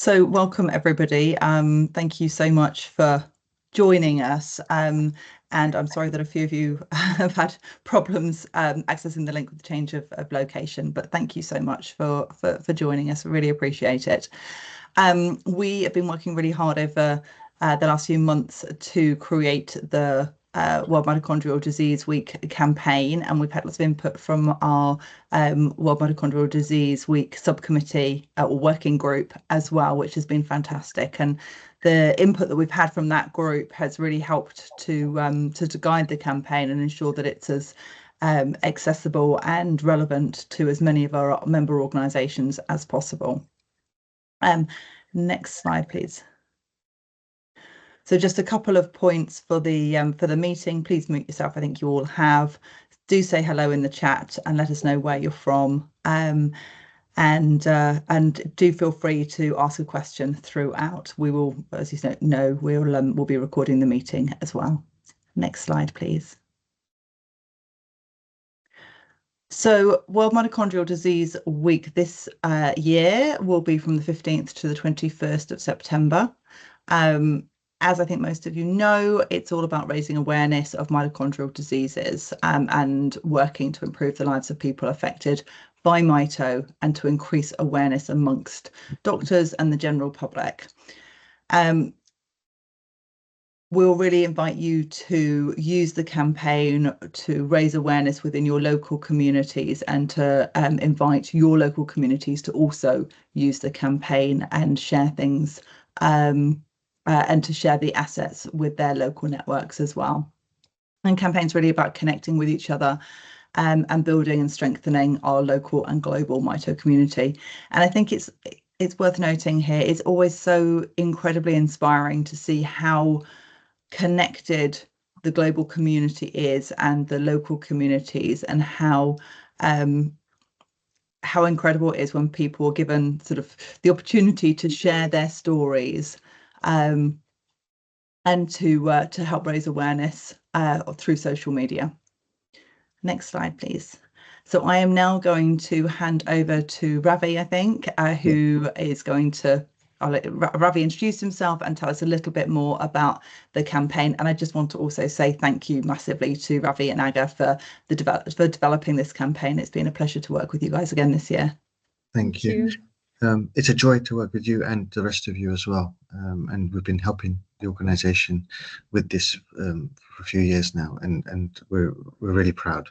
So welcome everybody. Thank you so much for joining us. And I'm sorry that a few of you have had problems accessing the link with the change of location, but thank you so much for joining us. I really appreciate it. We have been working really hard over the last few months to create the World Mitochondrial Disease Week campaign, and we've had lots of input from our World Mitochondrial Disease Week subcommittee or working group as well, which has been fantastic. And the input that we've had from that group has really helped to guide the campaign and ensure that it's as accessible and relevant to as many of our member organisations as possible. Next slide, please. So just a couple of points for the meeting. Please mute yourself. I think you all have. Do say hello in the chat and let us know where you're from. And do feel free to ask a question throughout. We will, as you know, we'll be recording the meeting as well. Next slide, please. So World Mitochondrial Disease Week this year will be from the 15th to the 21st of September. As I think most of you know, it's all about raising awareness of mitochondrial diseases and working to improve the lives of people affected by mito and to increase awareness amongst doctors and the general public. We'll really invite you to use the campaign to raise awareness within your local communities and to invite your local communities to also use the campaign and share things and to share the assets with their local networks as well. And campaign's really about connecting with each other and building and strengthening our local and global mito community. And I think it's worth noting here, it's always so incredibly inspiring to see how connected the global community is and the local communities, and how incredible it is when people are given sort of the opportunity to share their stories and to help raise awareness through social media. Next slide, please. So I am now going to hand over to Ravi, I think, who is going to, I'll let Ravi introduce himself and tell us a little bit more about the campaign. And I just want to also say thank you massively to Ravi and Aga for developing this campaign. It's been a pleasure to work with you guys again this year. Thank you. It's a joy to work with you and the rest of you as well. And we've been helping the organisation with this for a few years now, and we're really proud.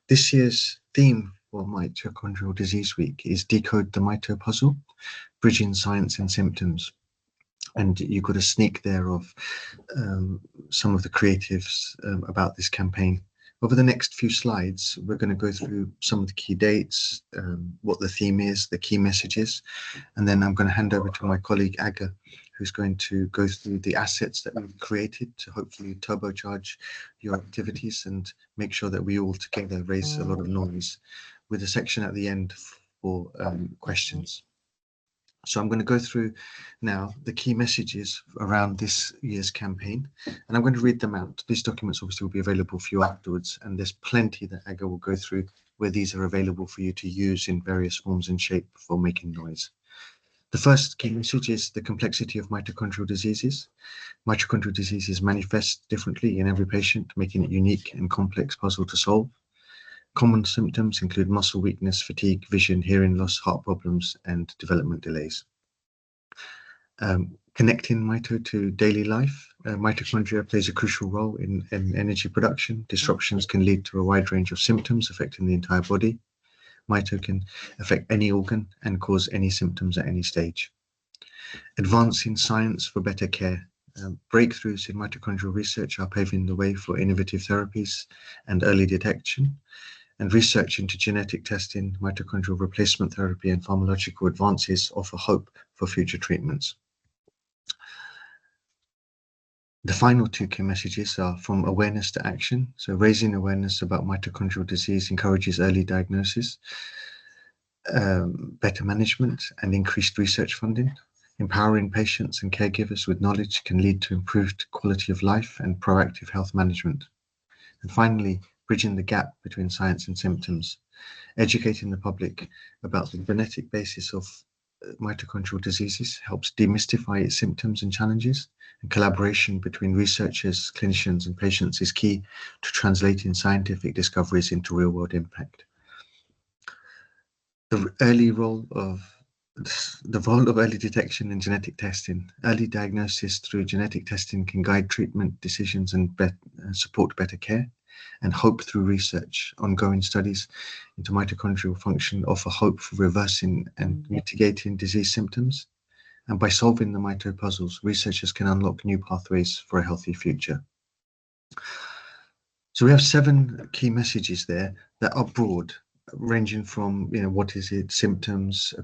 This year's theme for Mitochondrial Disease Week is Decode the Mito Puzzle, Bridging Science and Symptoms. And you got a sneak there of some of the creatives about this campaign. Over the next few slides, we're going to go through some of the key dates, what the theme is, the key messages, and then I'm going to hand over to my colleague Aga, who's going to go through the assets that we've created to hopefully turbocharge your activities and make sure that we all together raise a lot of noise, with a section at the end for questions. So I'm going to go through now the key messages around this year's campaign, and I'm going to read them out. These documents obviously will be available for you afterwards, and there's plenty that Aga will go through where these are available for you to use in various forms and shape for making noise. The first key message is the complexity of mitochondrial diseases. Mitochondrial diseases manifest differently in every patient, making it unique and complex puzzle to solve. Common symptoms include muscle weakness, fatigue, vision, hearing loss, heart problems, and development delays. Connecting mito to daily life. Mitochondria plays a crucial role in energy production. Disruptions can lead to a wide range of symptoms affecting the entire body. Mito can affect any organ and cause any symptoms at any stage. Advancing science for better care. Breakthroughs in mitochondrial research are paving the way for innovative therapies and early detection. And research into genetic testing, mitochondrial replacement therapy, and pharmacological advances offer hope for future treatments. The final two key messages are from awareness to action. So raising awareness about mitochondrial disease encourages early diagnosis, better management, and increased research funding. Empowering patients and caregivers with knowledge can lead to improved quality of life and proactive health management. And finally, bridging the gap between science and symptoms, educating the public about the genetic basis of mitochondrial diseases, helps demystify its symptoms and challenges. And collaboration between researchers, clinicians, and patients is key to translating scientific discoveries into real-world impact. The role of early detection in genetic testing. Early diagnosis through genetic testing can guide treatment decisions and support better care. And hope through research. Ongoing studies into mitochondrial function offer hope for reversing and mitigating disease symptoms. And by solving the mito puzzles, researchers can unlock new pathways for a healthy future. So we have 7 key messages there that are broad, ranging from, what is it, symptoms,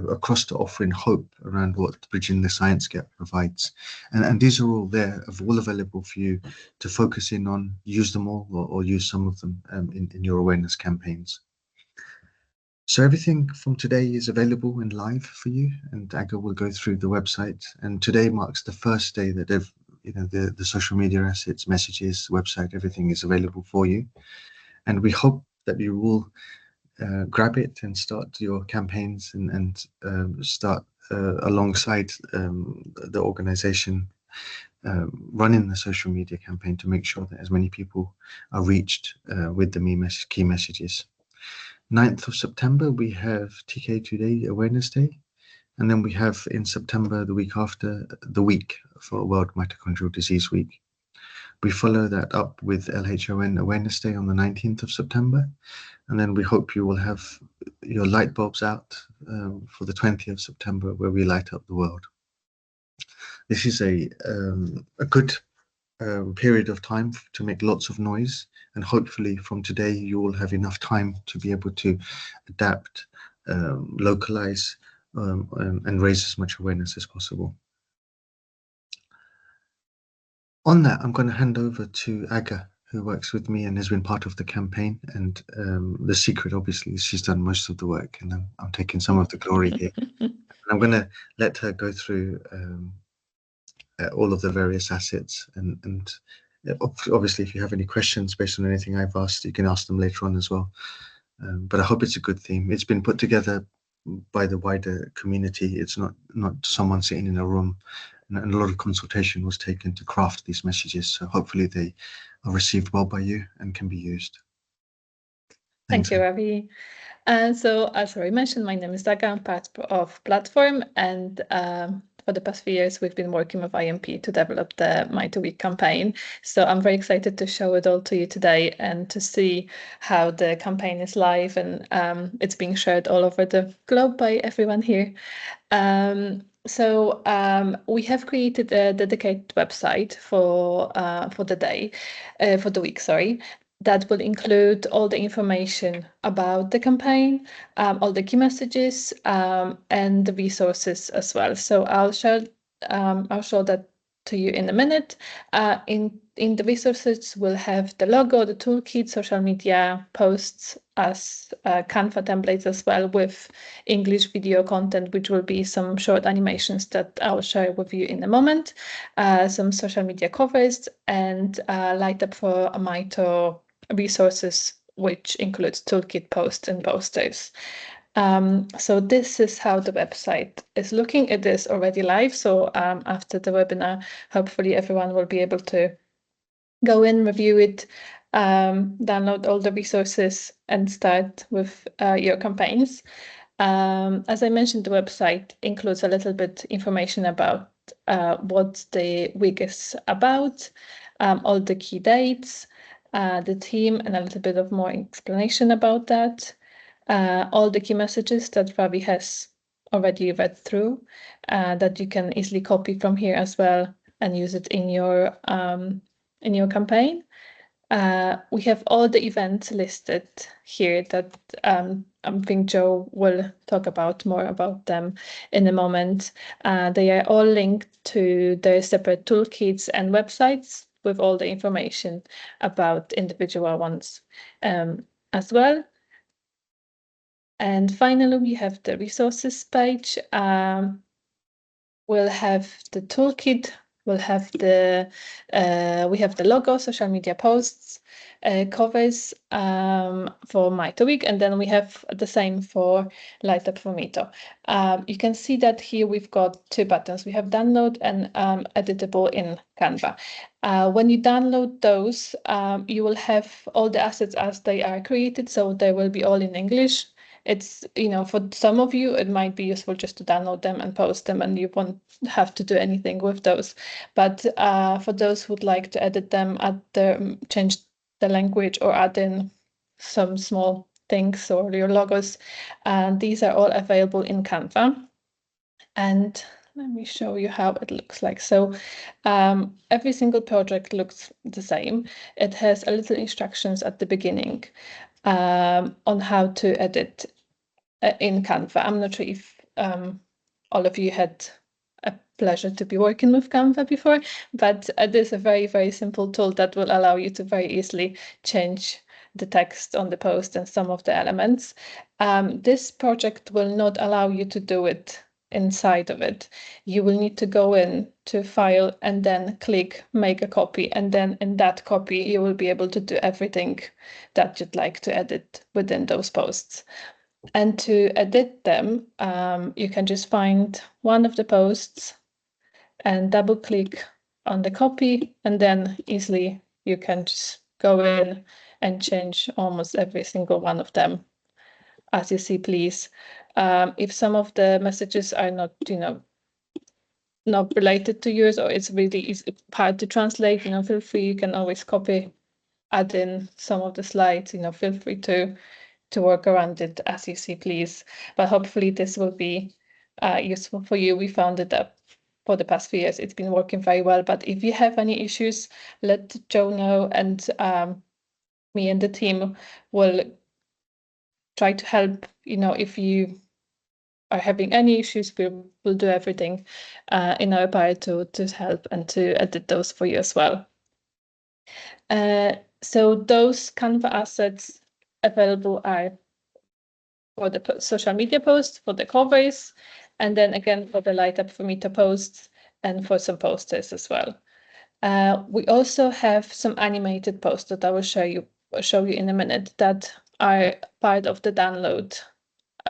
across to offering hope around what Bridging the Science Gap provides. And these are all there, all available for you to focus in on, use them all or use some of them in your awareness campaigns. So everything from today is available and live for you, and Aga will go through the website. And today marks the first day that the social media assets, messages, website, everything is available for you. And we hope that you will grab it and start your campaigns and start alongside the organization running the social media campaign to make sure that as many people are reached with the key messages. 9th of September, we have TK Today Awareness Day. And then we have in September, the week after, the week for World Mitochondrial Disease Week. We follow that up with LHON Awareness Day on the 19th of September. And then we hope you will have your light bulbs out for the 20th of September, where we light up the world. This is a good period of time to make lots of noise. And hopefully from today, you will have enough time to be able to adapt, localize, and raise as much awareness as possible. On that, I'm going to hand over to Aga, who works with me and has been part of the campaign. And the secret, obviously, is she's done most of the work, and I'm taking some of the glory here. And I'm going to let her go through all of the various assets. And obviously, if you have any questions based on anything I've asked, you can ask them later on as well. But I hope it's a good theme. It's been put together by the wider community. It's not someone sitting in a room. And a lot of consultation was taken to craft these messages. So hopefully they are received well by you and can be used. Thank you, Ravi. So as I mentioned, my name is Daga. I'm part of Platform, and for the past few years, we've been working with IMP to develop the Mito Week campaign. So I'm very excited to show it all to you today and to see how the campaign is live, and it's being shared all over the globe by everyone here. So we have created a dedicated website for the day, for the week, sorry, that will include all the information about the campaign, all the key messages, and the resources as well. So I'll show that to you in a minute. In the resources, we'll have the logo, the toolkit, social media posts, as Canva templates as well, with English video content, which will be some short animations that I'll share with you in a moment, some social media covers, and Light Up for a Mito resources, which includes toolkit posts and posters. So this is how the website is looking. It is already live. So after the webinar, hopefully everyone will be able to go in, review it, download all the resources, and start with your campaigns. As I mentioned, the website includes a little bit information about what the week is about, all the key dates, the team, and a little bit of more explanation about that. All the key messages that Ravi has already read through, that you can easily copy from here as well and use it in your campaign. We have all the events listed here that I think Joe will talk about more about them in a moment. They are all linked to their separate toolkits and websites with all the information about individual ones as well. And finally, we have the resources page. We'll have the toolkit. We'll have we have the logo, social media posts, covers for Mito Week, and then we have the same for Light Up for Mito. You can see that here we've got two buttons. We have download and editable in Canva. When you download those, you will have all the assets as they are created, so they will be all in English. It's, for some of you, it might be useful just to download them and post them, and you won't have to do anything with those. But for those who'd like to edit them, change the language or add in some small things or your logos, these are all available in Canva. And let me show you how it looks like. So every single project looks the same. It has a little instructions at the beginning on how to edit in Canva. I'm not sure if all of you had a pleasure to be working with Canva before, but it is a very, very simple tool that will allow you to very easily change the text on the post and some of the elements. This project will not allow you to do it inside of it. You will need to go in to File and then click Make a Copy, and then in that copy you will be able to do everything that you'd like to edit within those posts. And to edit them, you can just find one of the posts and double click on the copy, and then easily you can just go in and change almost every single one of them as you see please. If some of the messages are not, not related to yours, or it's really hard to translate, feel free, you can always copy, add in some of the slides, feel free to work around it as you see please. But hopefully this will be useful for you. We found it that for the past few years it's been working very well, but if you have any issues, let Joe know, and me and the team will try to help. If you are having any issues, we'll do everything in our power to help and to edit those for you as well. So those Canva assets available are for the social media posts, for the covers, and then again for the Light Up for Mito posts and for some posters as well. We also have some animated posts that I will show you in a minute that are part of the download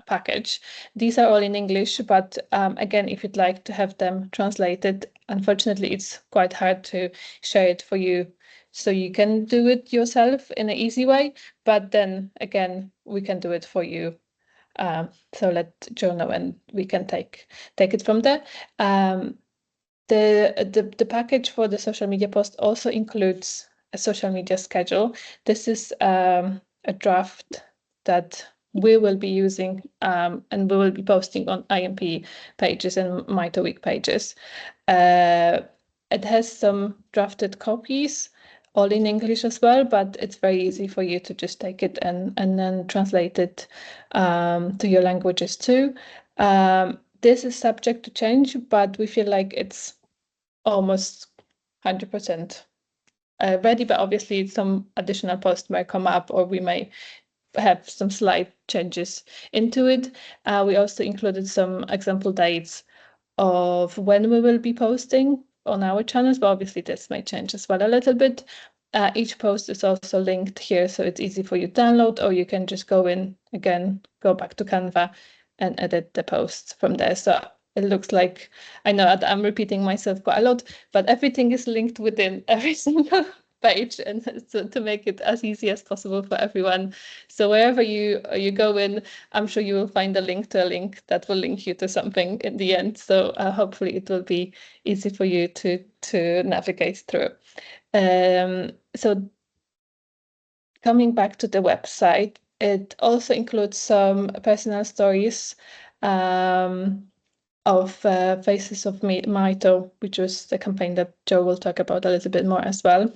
package. These are all in English, but again, if you'd like to have them translated, unfortunately, it's quite hard to share it for you. So you can do it yourself in an easy way, but then again, we can do it for you. So let Joe know and we can take it from there. The package for the social media post also includes a social media schedule. This is a draft that we will be using and we will be posting on IMP pages and Mito Week pages. It has some drafted copies, all in English as well, but it's very easy for you to just take it and then translate it to your languages too. This is subject to change, but we feel like it's almost 100% ready, but obviously some additional posts might come up, or we may have some slight changes into it. We also included some example dates of when we will be posting on our channels, but obviously this may change as well a little bit. Each post is also linked here, so it's easy for you to download, or you can just go in again, go back to Canva and edit the posts from there. So it looks like, I know that I'm repeating myself quite a lot, but everything is linked within every single page, and so to make it as easy as possible for everyone. So wherever you go in, I'm sure you will find a link to a link that will link you to something in the end. So hopefully it will be easy for you to navigate through. So coming back to the website, it also includes some personal stories of Faces of Mito, which was the campaign that Joe will talk about a little bit more as well.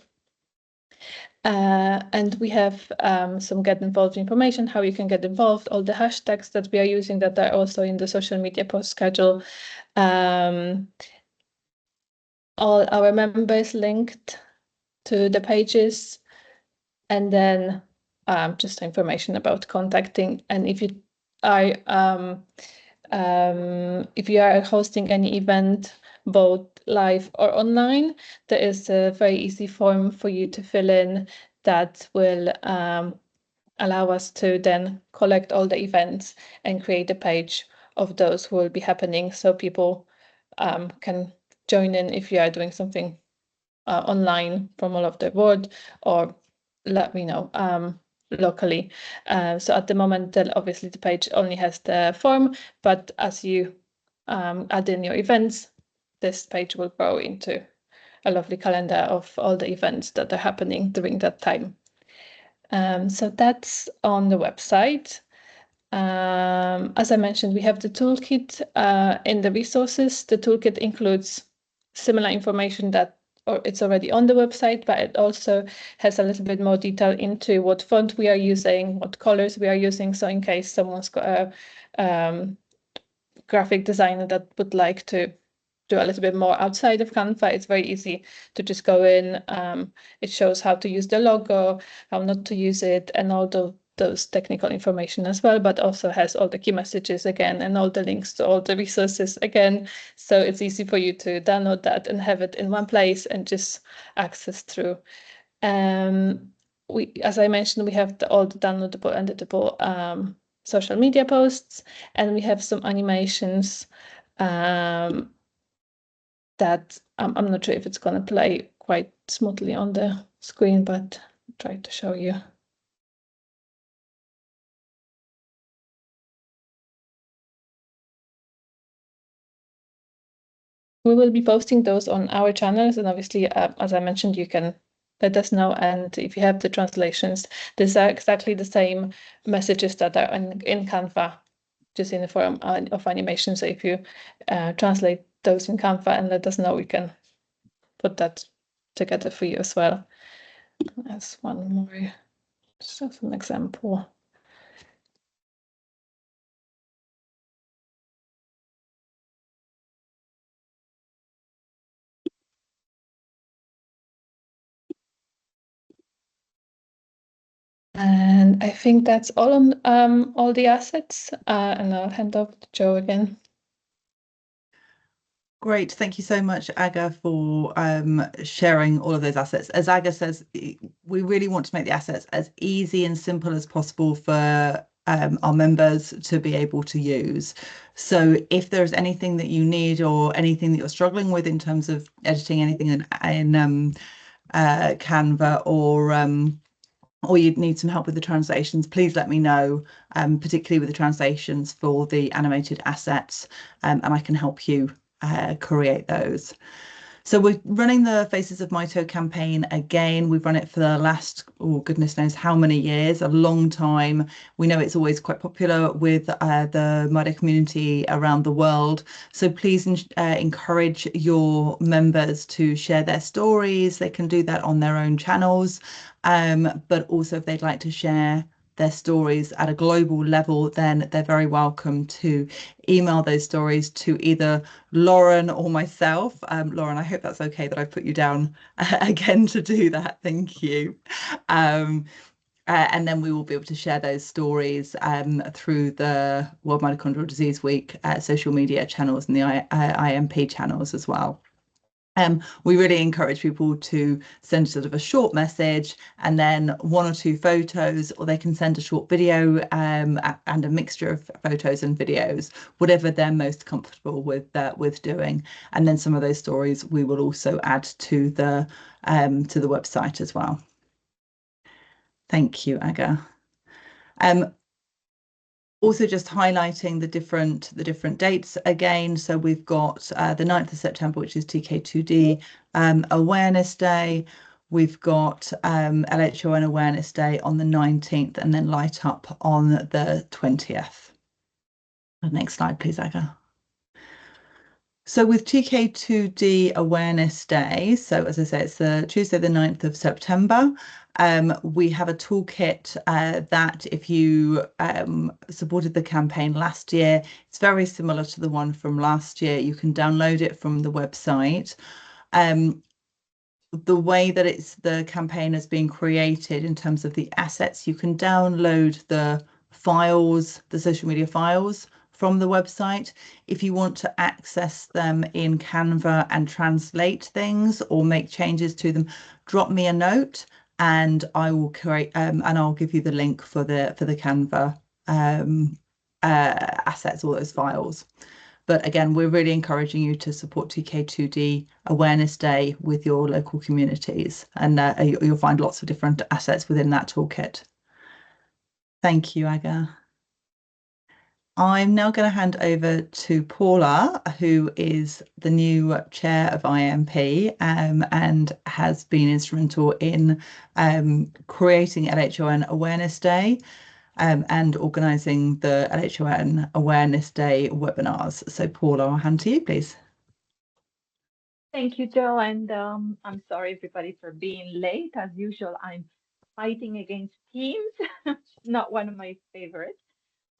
And we have some get involved information, how you can get involved, all the hashtags that we are using that are also in the social media post schedule. All our members linked to the pages, and then just information about contacting. And if you are hosting any event, both live or online, there is a very easy form for you to fill in that will allow us to then collect all the events and create a page of those who will be happening, so people can join in if you are doing something online from all over the world, or let me know locally. So at the moment, obviously the page only has the form, but as you add in your events, this page will grow into a lovely calendar of all the events that are happening during that time. So that's on the website. As I mentioned, we have the toolkit in the resources. The toolkit includes similar information that it's already on the website, but it also has a little bit more detail into what font we are using, what colors we are using. So in case someone's got a graphic designer that would like to do a little bit more outside of Canva, it's very easy to just go in. It shows how to use the logo, how not to use it, and all those technical information as well, but also has all the key messages again and all the links to all the resources again. So it's easy for you to download that and have it in one place and just access through. As I mentioned, we have all the downloadable, editable social media posts, and we have some animations that I'm not sure if it's going to play quite smoothly on the screen, but I'll try to show you. We will be posting those on our channels, and obviously, as I mentioned, you can let us know. And if you have the translations, these are exactly the same messages that are in Canva, just in the form of animation. So if you translate those in Canva and let us know, we can put that together for you as well. As one more, just as an example. And I think that's all on all the assets. And I'll hand over to Joe again. Great, thank you so much, Aga, for sharing all of those assets. As Aga says, we really want to make the assets as easy and simple as possible for our members to be able to use. So if there's anything that you need or anything that you're struggling with in terms of editing anything in Canva, or you'd need some help with the translations, please let me know, particularly with the translations for the animated assets, and I can help you create those. So we're running the Faces of Mito campaign again. We've run it for the last, oh goodness knows how many years, a long time. We know it's always quite popular with the Mito community around the world. So please encourage your members to share their stories. They can do that on their own channels. But also if they'd like to share their stories at a global level, then they're very welcome to email those stories to either Lauren or myself. Lauren, I hope that's okay that I put you down again to do that. Thank you. And then we will be able to share those stories through the World Mitochondrial Disease Week social media channels and the IMP channels as well. We really encourage people to send sort of a short message and then one or two photos, or they can send a short video and a mixture of photos and videos, whatever they're most comfortable with doing. And then some of those stories we will also add to the website as well. Thank you, Aga. Also just highlighting the different dates again. So we've got the 9th of September, which is TK2D Awareness Day. We've got LHON Awareness Day on the 19th, and then Light Up on the 20th. Next slide, please, Aga. So with TK2D Awareness Day, so as I say, it's the Tuesday, the 9th of September. We have a toolkit that if you supported the campaign last year, it's very similar to the one from last year. You can download it from the website. The way that the campaign has been created in terms of the assets, you can download the files, the social media files from the website. If you want to access them in Canva and translate things or make changes to them, drop me a note and I will create and I'll give you the link for the Canva assets, all those files. But again, we're really encouraging you to support TK2D Awareness Day with your local communities, and you'll find lots of different assets within that toolkit. Thank you, Aga. I'm now going to hand over to Paula, who is the new chair of IMP and has been instrumental in creating LHON Awareness Day and organising the LHON Awareness Day webinars. So Paula, I'll hand to you, please. Thank you, Jo, and I'm sorry everybody for being late. As usual, I'm fighting against Teams, not one of my favorites.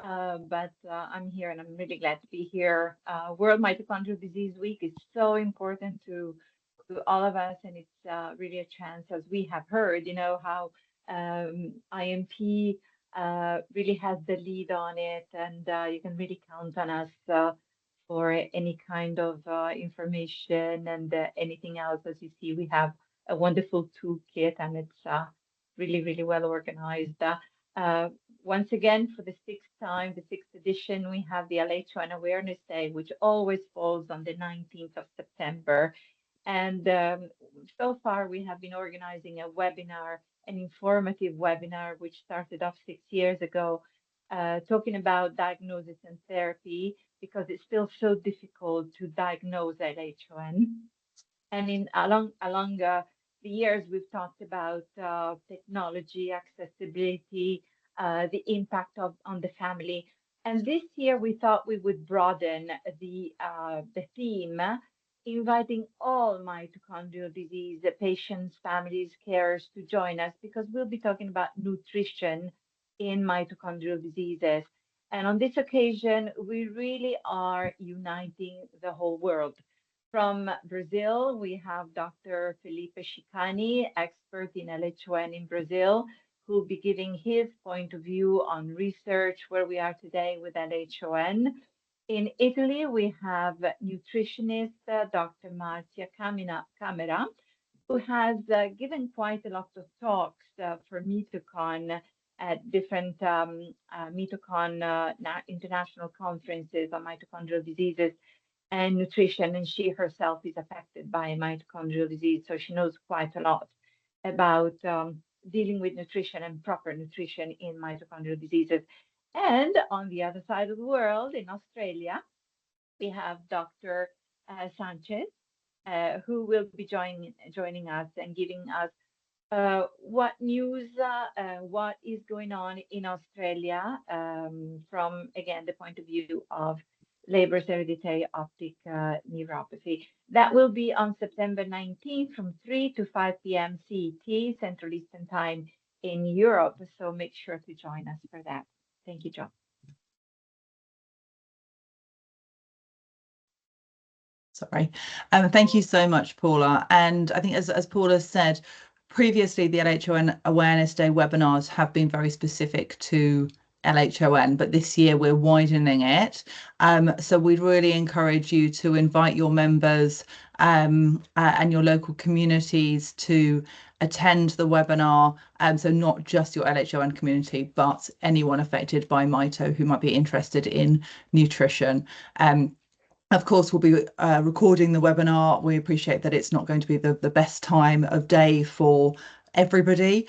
But I'm here and I'm really glad to be here. World Mitochondrial Disease Week is so important to all of us, and it's really a chance, as we have heard, how IMP really has the lead on it, and you can really count on us for any kind of information and anything else. As you see, we have a wonderful toolkit, and it's really, really well organized. Once again, for the sixth time, the sixth edition, we have the LHON Awareness Day, which always falls on the 19th of September. And so far, we have been organizing a webinar, an informative webinar, which started off 6 years ago, talking about diagnosis and therapy, because it's still so difficult to diagnose LHON. And along the years, we've talked about technology, accessibility, the impact on the family. And this year, we thought we would broaden the theme, inviting all mitochondrial disease patients, families, carers to join us, because we'll be talking about nutrition in mitochondrial diseases. And on this occasion, we really are uniting the whole world. From Brazil, we have Dr. Felipe Chicani, expert in LHON in Brazil, who will be giving his point of view on research, where we are today with LHON. In Italy, we have nutritionist Dr. Marzia Camera, who has given quite a lot of talks for Mitocon at different Mitocon international conferences on mitochondrial diseases and nutrition, and she herself is affected by mitochondrial disease, so she knows quite a lot about dealing with nutrition and proper nutrition in mitochondrial diseases. And on the other side of the world, in Australia, we have Dr. Sanchez, who will be joining us and giving us what news, what is going on in Australia from, again, the point of view of Leber's hereditary optic neuropathy. That will be on September 19th from 3 to 5 p.m. CET, Central Eastern Time in Europe. So make sure to join us for that. Thank you, John. Sorry. Thank you so much, Paula. And I think as Paula said, previously the LHON Awareness Day webinars have been very specific to LHON, but this year we're widening it. So we'd really encourage you to invite your members and your local communities to attend the webinar. So not just your LHON community, but anyone affected by Mito who might be interested in nutrition. Of course, we'll be recording the webinar. We appreciate that it's not going to be the best time of day for everybody.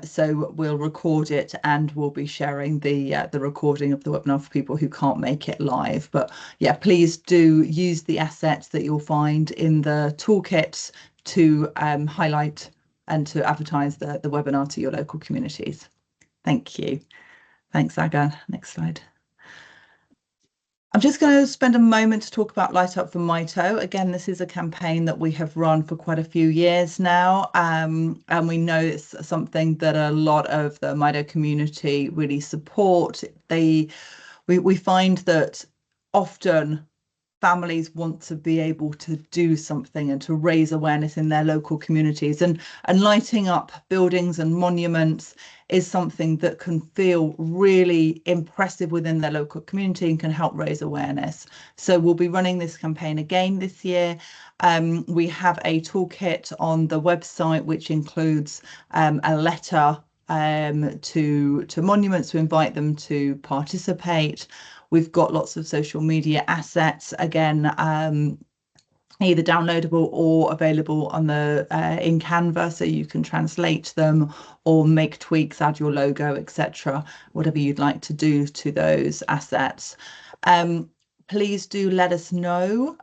So we'll record it and we'll be sharing the recording of the webinar for people who can't make it live. But yeah, please do use the assets that you'll find in the toolkits to highlight and to advertise the webinar to your local communities. Thank you. Thanks, Aga. Next slide. I'm just going to spend a moment to talk about Light Up for Mito. Again, this is a campaign that we have run for quite a few years now, and we know it's something that a lot of the Mito community really support. We find that often families want to be able to do something and to raise awareness in their local communities, and lighting up buildings and monuments is something that can feel really impressive within their local community and can help raise awareness. So we'll be running this campaign again this year. We have a toolkit on the website which includes a letter to monuments to invite them to participate. We've got lots of social media assets, again, either downloadable or available on the in Canva, so you can translate them or make tweaks, add your logo, etc., whatever you'd like to do to those assets. Please do let us know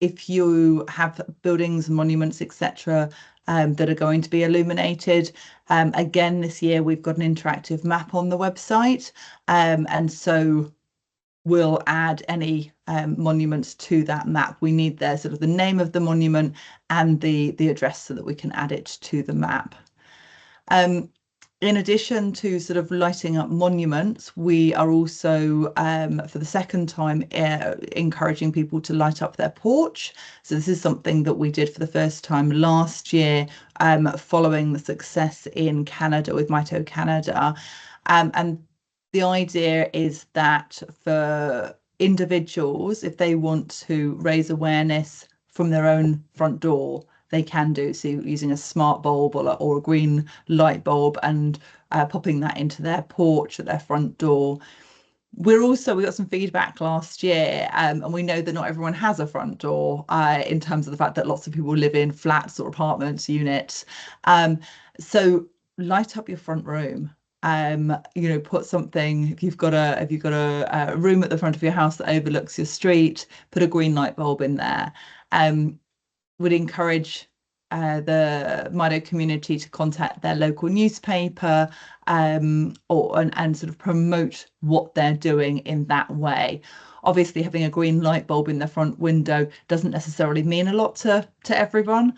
if you have buildings, monuments, etc., that are going to be illuminated. Again, this year we've got an interactive map on the website, and so we'll add any monuments to that map. We need their sort of the name of the monument and the address so that we can add it to the map. In addition to sort of lighting up monuments, we are also, for the second time, encouraging people to light up their porch. So this is something that we did for the first time last year, following the success in Canada with Mito Canada. And the idea is that for individuals, if they want to raise awareness from their own front door, they can do so using a smart bulb or a green light bulb and popping that into their porch at their front door. We got some feedback last year, and we know that not everyone has a front door, in terms of the fact that lots of people live in flats or apartments, units. So light up your front room. Put something, if you've got a room at the front of your house that overlooks your street, put a green light bulb in there. Would encourage the Mito community to contact their local newspaper, and sort of promote what they're doing in that way. Obviously, having a green light bulb in the front window doesn't necessarily mean a lot to everyone.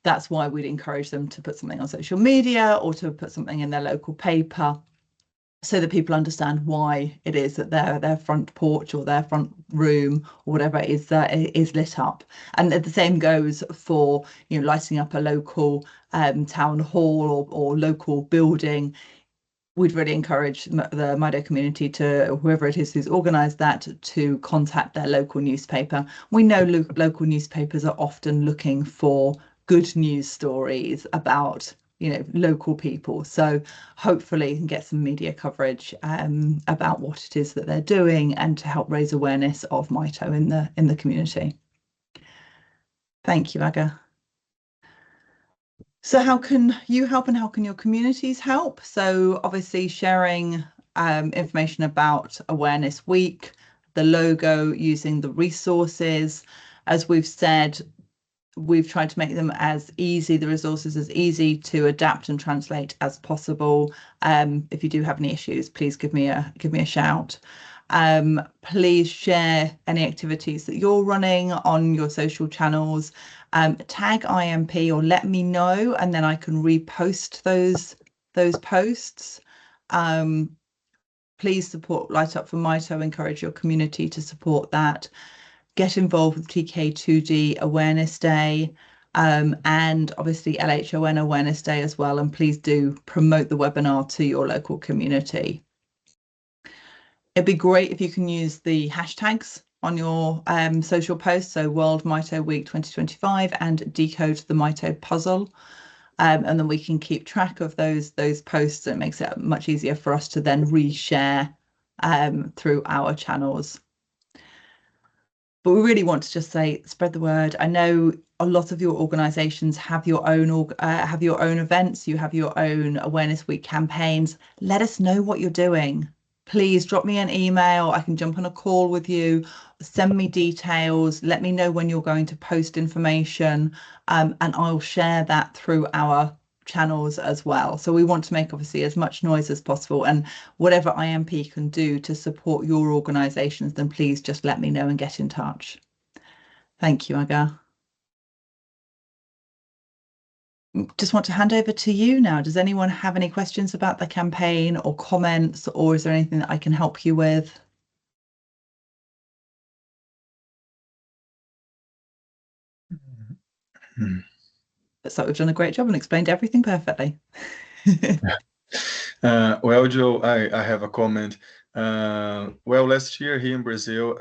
That's why we'd encourage them to put something on social media or to put something in their local paper, so that people understand why it is that their front porch or their front room or whatever is lit up. And the same goes for lighting up a local town hall or local building. We'd really encourage the Mito community to, whoever it is who's organised that, to contact their local newspaper. We know local newspapers are often looking for good news stories about local people, so hopefully you can get some media coverage about what it is that they're doing and to help raise awareness of Mito in the community. Thank you, Aga. So how can you help and how can your communities help? So obviously sharing information about Awareness Week, the logo, using the resources. As we've said, we've tried to make them the resources as easy to adapt and translate as possible. If you do have any issues, please give me a shout. Please share any activities that you're running on your social channels. Tag IMP or let me know, and then I can repost those posts. Please support Light Up for Mito, encourage your community to support that. Get involved with TK2D Awareness Day, and obviously LHON Awareness Day as well. And please do promote the webinar to your local community. It'd be great if you can use the hashtags on your social posts, so World Mito Week 2025 and Decode the Mito Puzzle. And then we can keep track of those posts. It makes it much easier for us to then reshare through our channels. But we really want to just say, spread the word. I know a lot of your organisations have your own events. You have your own Awareness Week campaigns. Let us know what you're doing. Please drop me an email. I can jump on a call with you. Send me details. Let me know when you're going to post information, and I'll share that through our channels as well. So we want to make obviously as much noise as possible, and whatever IMP can do to support your organisations, then please just let me know and get in touch. Thank you, Aga. Just want to hand over to you now. Does anyone have any questions about the campaign or comments, or is there anything that I can help you with? So we've done a great job and explained everything perfectly. Well, Joe, I have a comment. Well, last year here in Brazil,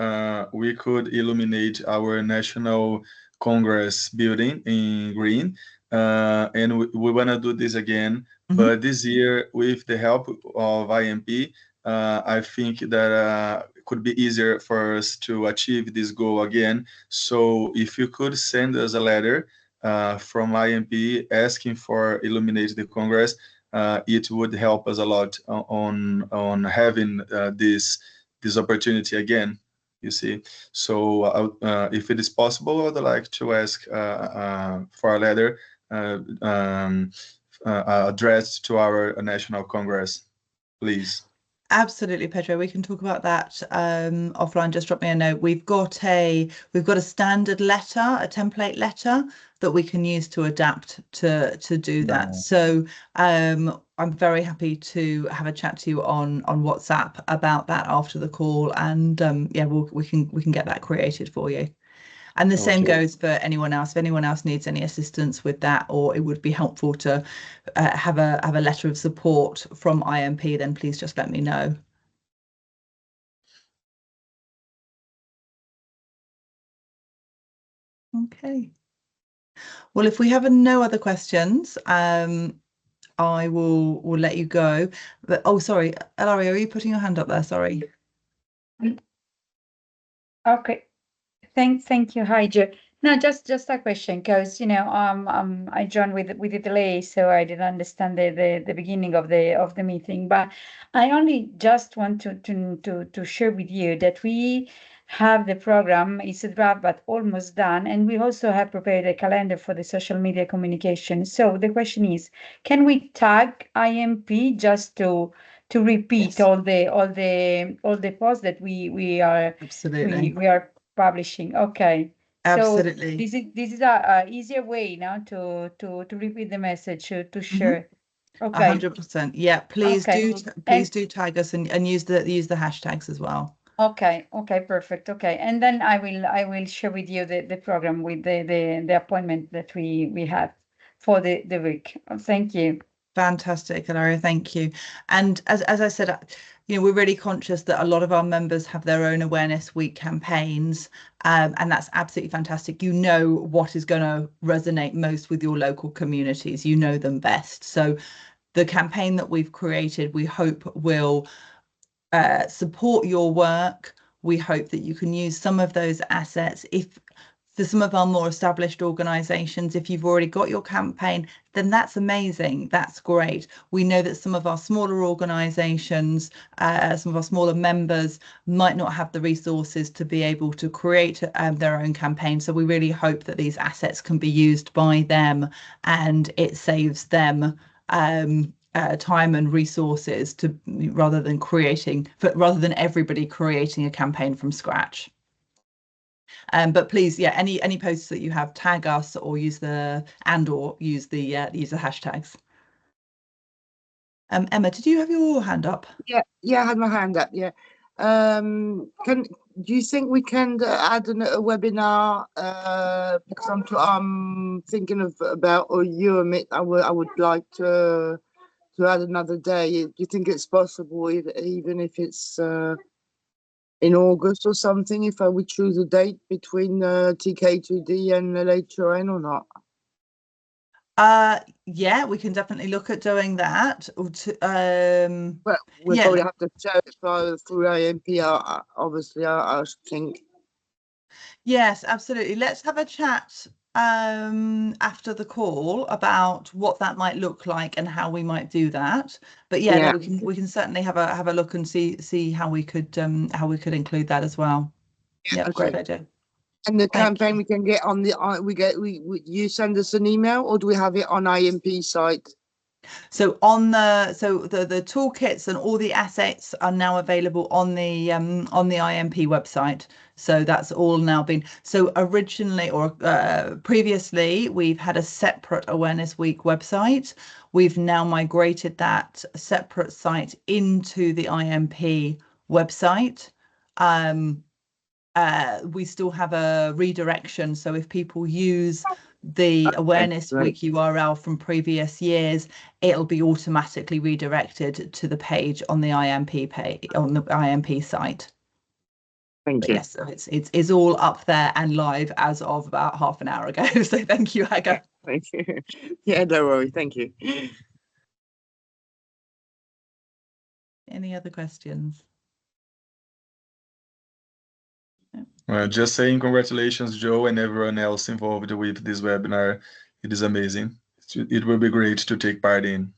we could illuminate our National Congress building in green, and we want to do this again. But this year, with the help of IMP, I think that it could be easier for us to achieve this goal again. So if you could send us a letter from IMP asking for illuminate the Congress, it would help us a lot on having this opportunity again. You see, so if it is possible, I would like to ask for a letter addressed to our National Congress, please. Absolutely, Pedro. We can talk about that offline. Just drop me a note. We've got a standard letter, a template letter that we can use to adapt to do that. So I'm very happy to have a chat to you on WhatsApp about that after the call, and yeah, we can get that created for you. And the same goes for anyone else. If anyone else needs any assistance with that, or it would be helpful to have a letter of support from IMP, then please just let me know. Okay. Well, if we have no other questions, I will let you go. But oh, sorry, Ilaria, are you putting your hand up there? Sorry. Okay. Thank you. Hi, Joe. No, just a question, because I joined with the delay, so I didn't understand the beginning of the meeting. But I only just want to share with you that we have the program. It's a draft, but almost done, and we also have prepared a calendar for the social media communication. So the question is, can we tag IMP just to repeat all the posts that we are Absolutely. we are publishing? Okay. Absolutely. So this is a easier way now to repeat the message, to share. Okay. 100%. Yeah, please Okay. do tag us and use the hashtags as well. Okay. Perfect. Okay. And then I will share with you the program with the appointment that we have for the week. Thank you. Fantastic, Ilaria, thank you. And as I said, we're really conscious that a lot of our members have their own Awareness Week campaigns, and that's absolutely fantastic. You know what is going to resonate most with your local communities. You know them best. So the campaign that we've created, we hope will support your work. We hope that you can use some of those assets. If for some of our more established organisations, if you've already got your campaign, then that's amazing. That's great. We know that some of our smaller organisations, some of our smaller members might not have the resources to be able to create their own campaign. So we really hope that these assets can be used by them, and it saves them time and resources rather than everybody creating a campaign from scratch. But please, yeah, any posts that you have, tag us or use the hashtags. Emma, did you have your hand up? Yeah, I had my hand up. Yeah. Do you think we can add a webinar? Because I'm thinking about Euromit. I would like to add another day. Do you think it's possible, even if it's in August or something, if I would choose a date between TK2D and LHRN or not? Yeah, we can definitely look at doing that. Well, we'll probably have to show it through AMP, obviously, I think. Yes, absolutely. Let's have a chat after the call about what that might look like and how we might do that. But yeah, no, we can certainly have a look and see how we could include that as well. Yeah, okay. Great idea. And the campaign we can get on the you send us an email, or do we have it on IMP site? So on the toolkits and all the assets are now available on the IMP website. So that's all now been. So originally or previously, we've had a separate Awareness Week website. We've now migrated that separate site into the IMP website. We still have a redirection. So if people use the Okay, awareness great. week URL from previous years, it'll be automatically redirected to the page on the IMP page on the IMP site. Thank But you. yes, so it's all up there and live as of about half an hour ago. So thank you, Aga. Thank you. Yeah, don't worry. Thank you. Any other questions? Just saying congratulations, Joe, and everyone else involved with this webinar. It is amazing. It will be great to take part in.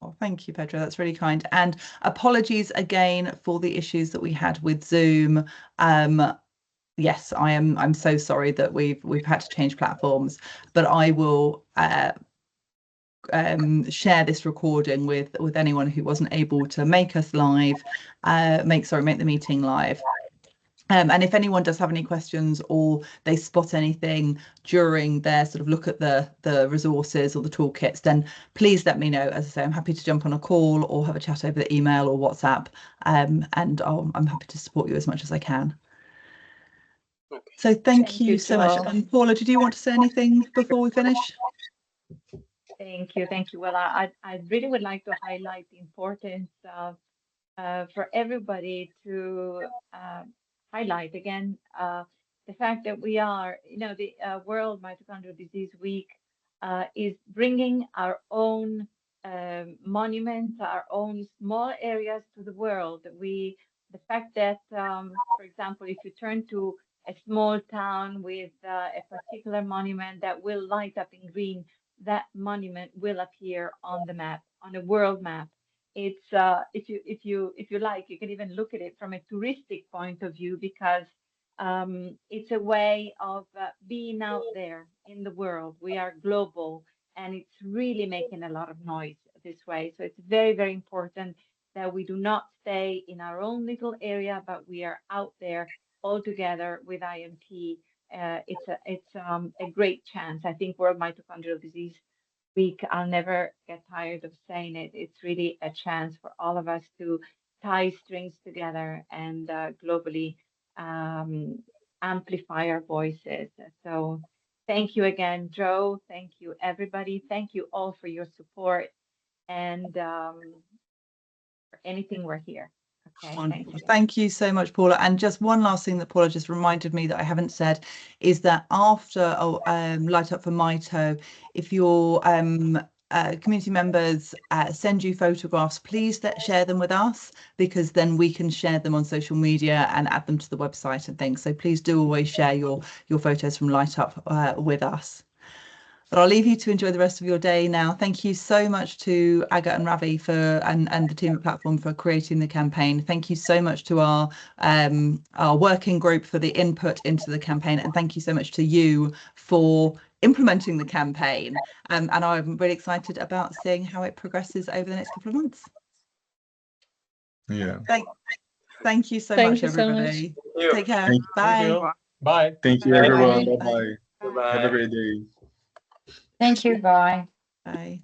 Well, thank you, Pedro. That's really kind. And apologies again for the issues that we had with Zoom. Yes, I'm so sorry that we've had to change platforms, but I will share this recording with anyone who wasn't able to make us live, make the meeting live. And if anyone does have any questions or they spot anything during their sort of look at the resources or the toolkits, then please let me know. As I say, I'm happy to jump on a call or have a chat over the email or WhatsApp, and I'm happy to support you as much as I can. So thank you so much. And Paula, did you want to say anything before we finish? Thank you. Well, I really would like to highlight the importance of for everybody to highlight again the fact that we are, the World Mitochondrial Disease Week is bringing our own monuments, our own small areas to the world. The fact that, for example, if you turn to a small town with a particular monument that will light up in green, that monument will appear on the map, on a world map. It's if you like, you can even look at it from a touristic point of view, because it's a way of being out there in the world. We are global, and it's really making a lot of noise this way. So it's very, very important that we do not stay in our own little area, but we are out there all together with IMP. It's a great chance. I think World Mitochondrial Disease Week, I'll never get tired of saying it. It's really a chance for all of us to tie strings together and globally amplify our voices. So thank you again, Joe. Thank you, everybody. Thank you all for your support, and for anything, we're here. Okay. Wonderful. Thank you so much, Paula. And just one last thing that Paula just reminded me that I haven't said is that after Light Up for Mito, if your community members send you photographs, please share them with us, because then we can share them on social media and add them to the website and things. So please do always share your photos from Light Up with us. But I'll leave you to enjoy the rest of your day now. Thank you so much to Aga and Ravi and the team at Platform for creating the campaign. Thank you so much to our working group for the input into the campaign, and thank you so much to you for implementing the campaign. And I'm really excited about seeing how it progresses over the next couple of months. Yeah. Thank you so much, everybody. Take care. Bye. Bye. Thank you, everyone. Bye-bye. Bye. Have a great day. Thank you. Bye. Bye.